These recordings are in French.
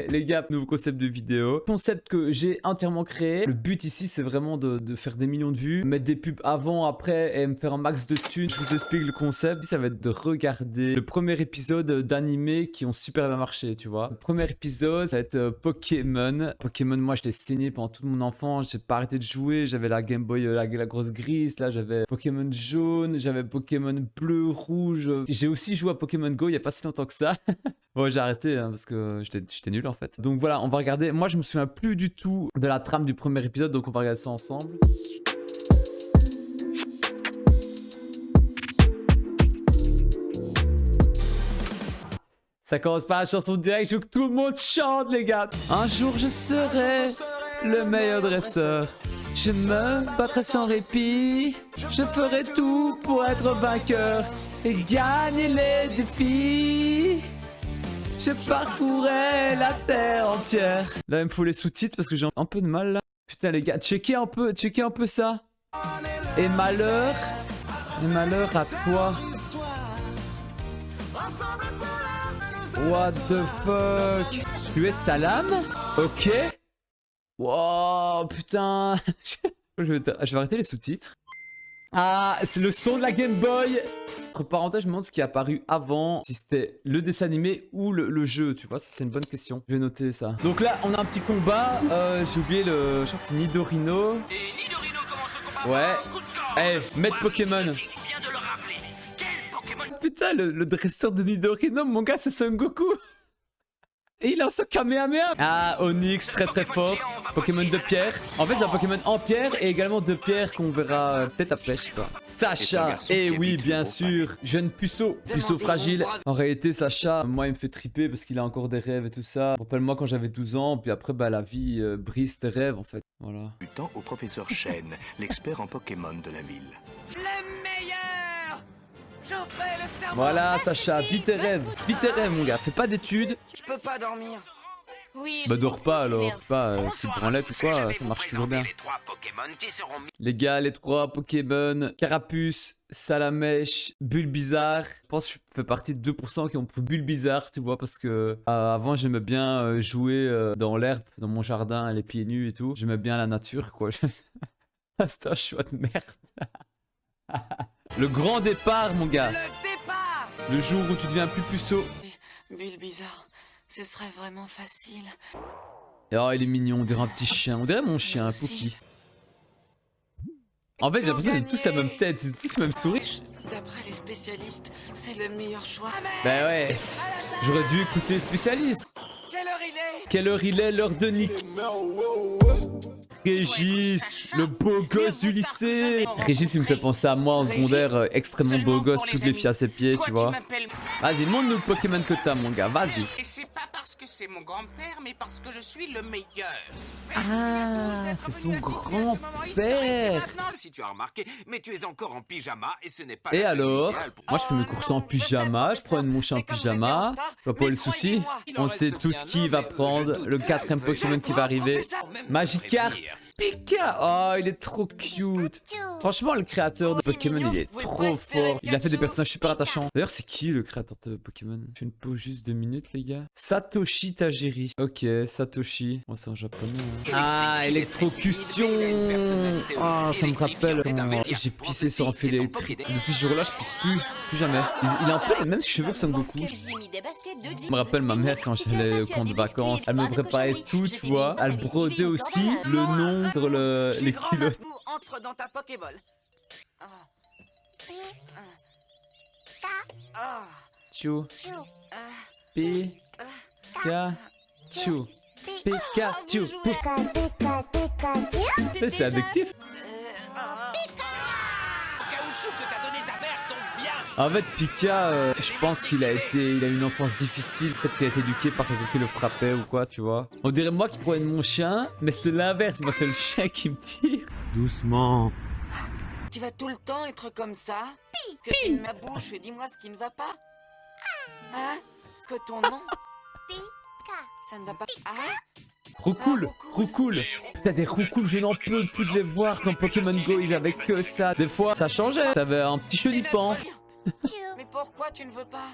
les gars, nouveau concept de vidéo. Concept que j'ai entièrement créé. Le but ici, c'est vraiment de faire des millions de vues, mettre des pubs avant, après et me faire un max de thunes. Je vous explique le concept. Ça va être de regarder le premier épisode d'animés qui ont super bien marché, tu vois. Le premier épisode, ça va être Pokémon. Pokémon, moi, je l'ai saigné pendant toute mon enfance. J'ai pas arrêté de jouer. J'avais la Game Boy, la grosse grise. Là, j'avais Pokémon jaune. J'avais Pokémon bleu, rouge. J'ai aussi joué à Pokémon Go il y a pas si longtemps que ça. Bon, j'ai arrêté hein, parce que j'étais nul en fait. Donc voilà, on va regarder. Moi, je me souviens plus du tout de la trame du premier épisode, donc on va regarder ça ensemble. Ça commence par la chanson directe, je veux que tout le monde chante, les gars. Un jour, je serai le meilleur dresseur. Je me battrai sans répit. Je ferai tout pour être vainqueur et gagner les défis. Je parcourrai la terre entière. Là, il me faut les sous-titres parce que j'ai un peu de mal là. Putain, les gars, checkez un peu ça. Et malheur à toi. What the fuck? Tu es Salam? Ok. Wow, putain. je vais arrêter les sous-titres. Ah, c'est le son de la Game Boy. Entre parenthèses, je me demande ce qui est apparu avant, si c'était le dessin animé ou le jeu, tu vois, ça c'est une bonne question. Je vais noter ça. Donc là, on a un petit combat, j'ai oublié je crois que c'est Nidorino. Et Nidorino commence le combat. Ouais. Eh, maître Pokémon. Putain, le dresseur de Nidorino, mon gars, c'est Son Goku. Et il a ce Kamehameha. Ah, Onyx, très fort. Pokémon de pierre. En fait, c'est un Pokémon en pierre et également de pierre qu'on verra peut-être après, je sais pas. Sacha. Eh oui, bien sûr. Jeune puceau. Puceau fragile. En réalité, Sacha, moi, il me fait triper parce qu'il a encore des rêves et tout ça. Rappelle-moi quand j'avais 12 ans, puis après, bah, la vie brise tes rêves, en fait. Voilà. Du temps au professeur Chen, l'expert en Pokémon de la ville. Le meilleur. J'en ferai le serment. Voilà, Sacha, vis tes rêves, mon gars. Fais pas d'études. Je peux pas dormir. Oui, Bah je dors pas comprends, alors, pas si branlette ou quoi, ça marche toujours bien. Les gars, les 3 Pokémon, Carapuce, Salamèche, Bulbizarre. Je pense que je fais partie de 2% qui ont pris Bulbizarre, tu vois, parce que avant j'aimais bien jouer dans l'herbe, dans mon jardin, les pieds nus et tout. J'aimais bien la nature, quoi. C'est un choix de merde. Le grand départ, mon gars. Le départ. Le jour où tu deviens plus puceau. Bulbizarre, ce serait vraiment facile. Oh, il est mignon, on dirait un petit chien. On dirait mon chien, Pookie. En fait, j'ai l'impression qu'ils ont tous la même tête, ils ont tous le même sourire. D'après les spécialistes, c'est le meilleur choix. Bah ouais, j'aurais dû écouter les spécialistes. Quelle heure il est? Quelle heure il est, l'heure de Nick? Régis, le beau gosse du lycée. Régis, il me fait penser à moi en secondaire, extrêmement beau gosse, toutes les filles à ses pieds, tu vois. Vas-y, montre-nous le Pokémon que t'as, mon gars, vas-y. Et c'est pas parce que c'est mon grand-père, mais parce que je suis le meilleur. Ah, c'est son grand-père. Si tu as remarqué, mais tu es encore en pyjama et ce n'est pas Et la tenue alors, idéale pour- moi je fais mes courses en pyjama, je prends mon chien en pyjama, je vois pas le souci. On sait tous qui va prendre le 4ème Pokémon qui va arriver. Magikarp, Pika. Oh, il est trop cute. Franchement, le créateur de Pokémon, il est trop fort. Il a fait des personnages super attachants. D'ailleurs, c'est qui le créateur de Pokémon? Je fais une pause juste 2 minutes, les gars. Satoshi Tajiri. Ok, Satoshi. Oh, c'est en japonais. Hein. Ah, électrocution. Ah, ça me rappelle quand j'ai pissé sur un fil électrique. Depuis ce jour-là, je pisse plus jamais. Il a un peu les mêmes cheveux que Son Goku. Je me rappelle ma mère quand j'allais au camp de vacances. Elle me préparait tout, tu vois. Elle brodait aussi le nom sur les culottes. Entre dans ta Pokéball. Chou. Pikachu. Pikachu. C'est addictif. Caoutchouc que t'as donné ta mère tombe bien. En fait, Pika, je pense qu'il a eu une enfance difficile. Peut-être qu'il a été éduqué par quelqu'un qui le frappait ou quoi, tu vois. On dirait moi qui pourrais être mon chien, mais c'est l'inverse. Moi, c'est le chien qui me tire. Doucement. Tu vas tout le temps être comme ça? Que tu ma bouche et dis-moi ce qui ne va pas. Hein? Est-ce que ton nom? Ça ne va pas. Ah? Roucoule, Roucoule. Putain, des Roucoules, je n'en peux plus de les voir dans Pokémon Go. Ils avaient que ça. Des fois, ça changeait. T'avais un petit chenipan. Mais pourquoi tu ne veux pas?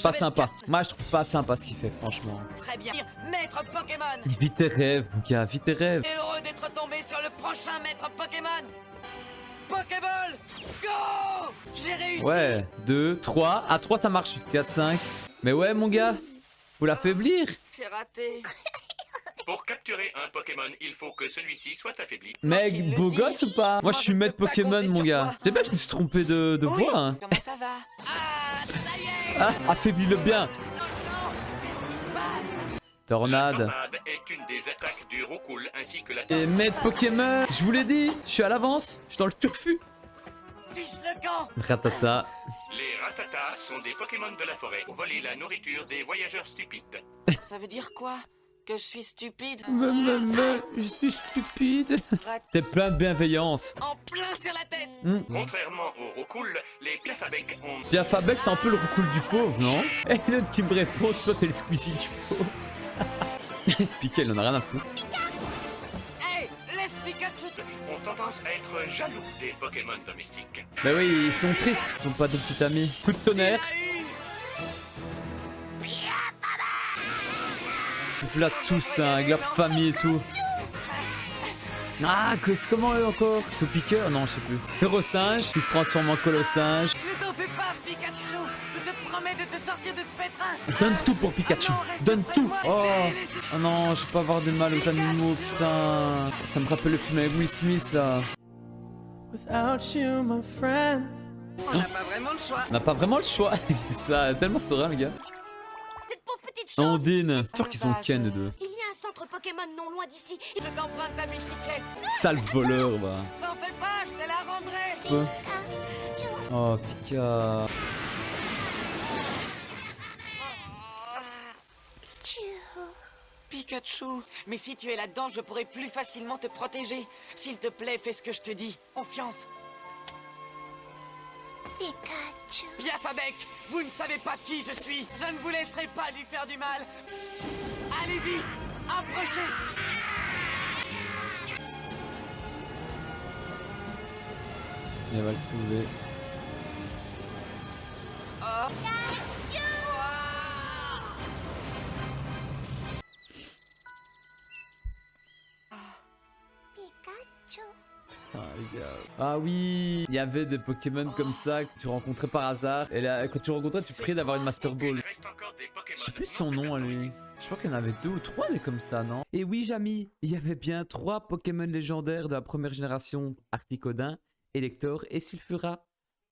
Pas sympa. Moi, je trouve pas sympa ce qu'il fait, franchement. Très bien. Maître Pokémon. Vite tes rêves, mon gars, vite tes rêves. Et heureux d'être tombé sur le prochain maître Pokémon. Pokéball, go! J'ai réussi. Ouais, 2, 3. À 3, ça marche. 4, 5. Mais ouais, mon gars, faut l'affaiblir. C'est raté. Pour capturer un Pokémon, il faut que celui-ci soit affaibli. Mec, qu'il le beau dise. gosse ou pas? Moi, je suis maître Je peux pas Pokémon, compter mon sur gars. toi. C'est bien, je me suis trompé de Oui. voix. Hein. Comment ça va? Ah, ça y est. Ah, affaiblis-le bien. Non, non. Qu'est-ce qui se passe? Tornade. Tornade est une des attaques du Roucoule ainsi que la Et maître Pokémon, je vous l'ai dit, je suis à l'avance. Je suis dans le turfu. Fiche le camp. Ratata. Les Ratata sont des Pokémon de la forêt pour voler la nourriture des voyageurs stupides. Ça veut dire quoi? Que je suis stupide? Je suis stupide. T'es plein de bienveillance. En plein sur la tête. Contrairement au Roucoule, les Piafabec ont... Piafabec, c'est un peu le roucoule du pauvre, non? Et l'autre qui me répond, toi t'es le Squeezie du pauvre. Piquet, il en a rien à foutre. Hey, laisse Pikachu. ont tendance à être jaloux des Pokémon domestiques. Bah oui, ils sont tristes, ils sont pas de petits amis. Coup de tonnerre. Ils là tous, hein, avec leur famille et tout. Ah, comment eux encore? Tout piqueur? Non, je sais plus. Férocinge, qui se transforme en colossinge. Ne t'en fais pas, Pikachu. Je te promets de te sortir de ce pétrin. Donne tout pour Pikachu. Ah non, reste Donne près de tout. moi, Oh. laissez- Oh non, je vais pas avoir de mal aux animaux, putain. Ça me rappelle le film avec Will Smith là. Without you, my friend. On n'a pas vraiment le choix. On n'a pas vraiment le choix. Ça tellement serein, les gars. Cette pauvre petite chose. Ondine. C'est sûr qu'ils sont va, ken, je- les deux. Il y a un centre Pokémon non loin d'ici. Je t'emprunte ta bicyclette. Sale voleur, va. T'en fais pas, je te la rendrai. Quoi? Oh, Pika. Pikachu, mais si tu es là-dedans, je pourrai plus facilement te protéger. S'il te plaît, fais ce que je te dis. Confiance. Pikachu. Piafabec, vous ne savez pas qui je suis. Je ne vous laisserai pas lui faire du mal. Allez-y, approchez. Il va le soulever. Pikachu. Ah, les gars. Ah oui, il y avait des Pokémon comme ça que tu rencontrais par hasard. Et là, quand tu rencontrais, tu priais d'avoir une Master Il Ball. reste encore des Pokémon. Je sais plus son nom à lui. Je crois qu'il y en avait 2 ou 3 des comme ça, non? Et oui, Jamy, il y avait bien 3 Pokémon légendaires de la première génération. Articodin, Elector et Sulfura.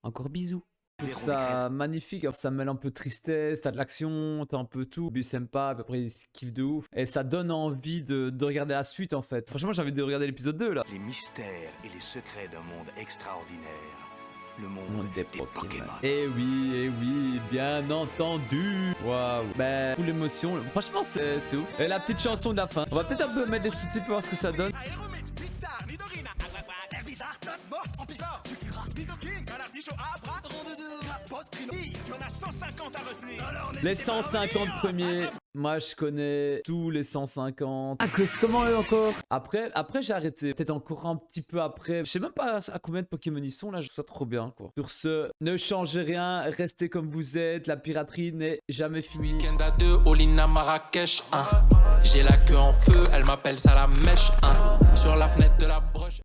Encore bisous. Je trouve ça magnifique, ça mêle un peu de tristesse, t'as de l'action, t'as un peu tout, but sympa, à peu près il se kiffe de ouf. Et ça donne envie de regarder la suite en fait. Franchement j'ai envie de regarder l'épisode 2 là. Les mystères et les secrets d'un monde extraordinaire. Le monde Monde des Pokémon. Eh oui, bien entendu. Waouh. Ben, full émotion. Franchement, c'est ouf. Et la petite chanson de la fin. On va peut-être un peu mettre des sous-titres pour voir ce que ça donne. Les 150 premiers. Moi, je connais tous les 150. Ah, comment eux encore? Après j'ai arrêté. Peut-être encore un petit peu après. Je sais même pas à combien de Pokémon ils sont là. Je trouve ça trop bien, quoi. Sur ce, ne changez rien. Restez comme vous êtes. La piraterie n'est jamais finie. Week-end à 2, Olina Marrakech, hein. J'ai la queue en feu, elle m'appelle ça la mèche, hein. Sur la fenêtre de la broche.